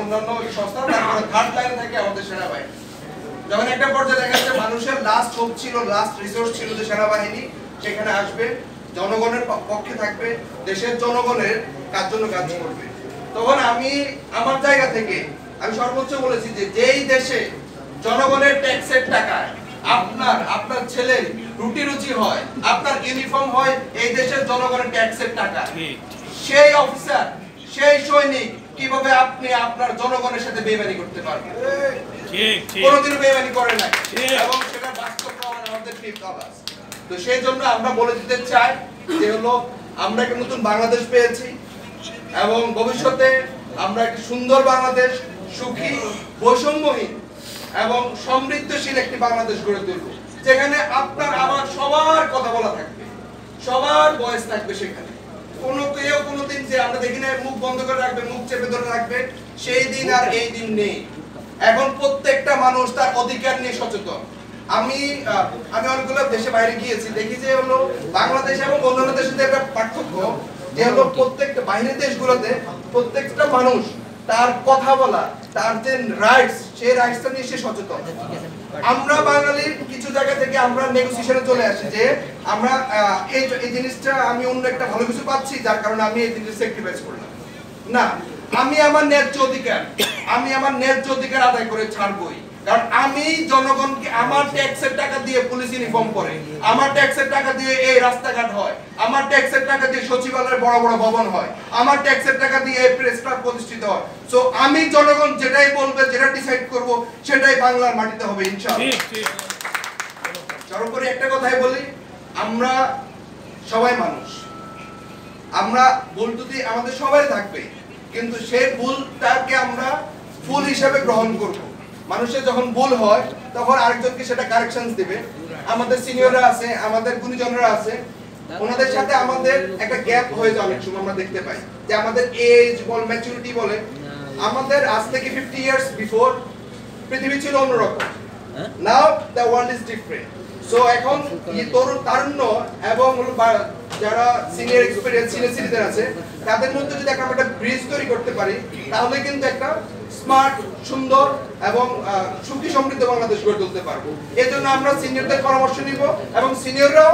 অন্যান্য সংস্থা, তারপরে থার্ড লাইনে থাকে আমাদের সেনাবাহিনী। যখন একটা পর্যায়ে দেখা যাচ্ছে মানুষের লাস্ট হোপ ছিল, লাস্ট রিসোর্স ছিল যে সেনাবাহিনী সেখানে আসবে, জনগণের পক্ষে থাকবে, দেশের জনগণের জন্য কাজ করবে, তখন আমি আমার জায়গা থেকে আমি সর্বোচ্চ বলেছি যে যেই দেশে জনগণের ট্যাক্সের টাকায় আপনার ছেলের রুটি রুচি হয়, আপনার ইউনিফর্ম হয় এই দেশের জনগণের ট্যাক্সের টাকা, সেই অফিসার, সেই সৈনিক কিভাবে আপনি আপনার জনগণের সাথে বেইমানি করতে পারবেন? কোনোদিনও বেইমানি করে না, এবং সেটা বাস্তব প্রমাণ আমাদের ফিফথ অগাস্ট। তো সেই জন্য আমরা বলে দিতে চাই যে হলো আমরা একটা নতুন বাংলাদেশ পেয়েছি, এবং ভবিষ্যতে আমরা একটা সুন্দর বাংলাদেশ, সুখী, বৈষম্যহীন এবং সমৃদ্ধশীল একটি বাংলাদেশ গড়ে তুলব, যেখানে আপনার আমার সবার কথা বলা থাকবে, সবার ভয়েস থাকবে। সেখানে কেউ কোনোদিন যে আমরা দেখি না মুখ বন্ধ করে রাখবে, মুখ চেপে ধরে রাখবে, সেই দিন আর এই দিন নেই। এখন প্রত্যেকটা মানুষ তার অধিকার নিয়ে সচেতন। আমি অনেকগুলো দেশে বাইরে গিয়েছি, দেখি যে হলো বাংলাদেশ এবং অন্যান্য দেশের একটা পার্থক্য, যে হলো প্রত্যেকটা বাইরের দেশগুলোতে প্রত্যেকটা মানুষ তার কথা বলা, তার যে রাইটস, সেই রাইটসটা নিয়ে সে সচেতন। আমরা বাঙালির কিছু জায়গা থেকে আমরা নেগোসিয়েশনে চলে আসি যে আমরা এই জিনিসটা আমি অন্য একটা ভালো কিছু পাচ্ছি, যার কারণে আমি এই জিনিসটা স্যাক্রিফাইস করলাম না। আমি আমার ন্যায্য অধিকার আদায় করে ছাড়বই, কারণ আমি জনগণকে আমার ট্যাক্সের টাকা দিয়ে পুলিশ ইউনিফর্ম পরে, আমার ট্যাক্সের টাকা দিয়ে এই রাস্তাঘাট হয়, আমার ট্যাক্সের টাকা দিয়ে সচিবালয়ের বড় বড় ভবন হয়, আমার ট্যাক্সের টাকা দিয়ে এই প্রেস ক্লাব প্রতিষ্ঠিত হয়। সো আমি জনগণ যেটাই বলবে, যেটা ডিসাইড করব, সেটাই বাংলার মাটিতে হবে ইনশাআল্লাহ। সর্বোপরি একটা কথাই বলি, আমরা সবাই মানুষ, আমরা ভুল যদি আমাদের সবাই থাকবে, কিন্তু সেই ভুলটাকে আমরা ভুল হিসেবে গ্রহণ করব। মানুষের যখন ভুল হয় তখন আরেকজনকে সেটা কারেকশনস দিবে। আমাদের সিনিয়ররা আছে, আমাদের গুণীজনরা আছে, ওনাদের সাথে আমাদের একটা গ্যাপ হয়ে যায়। অনেক সময় আমরা দেখতে পাই যে আমাদের এজ বল, ম্যাচুরিটি বলে, আমাদের আজ থেকে 50 ইয়ার্স বিফোর পৃথিবী ছিল অন্যরকম। Now the world is different. So এখন তরুণ তারুণ্য এবং যারা সিনিয়র এক্সপেরিয়েন্স সিনিয়র সিটিজেন আছে, তাদের মধ্যে যদি আমরা একটা ব্রিজ তৈরি করতে পারি, তাহলে কিন্তু একটা স্মার্ট, সুন্দর এবং সুখী সমৃদ্ধ বাংলাদেশ গড়ে তুলতে পারবো। এই জন্য আমরা সিনিয়রদের পরামর্শ নিব, এবং সিনিয়ররাও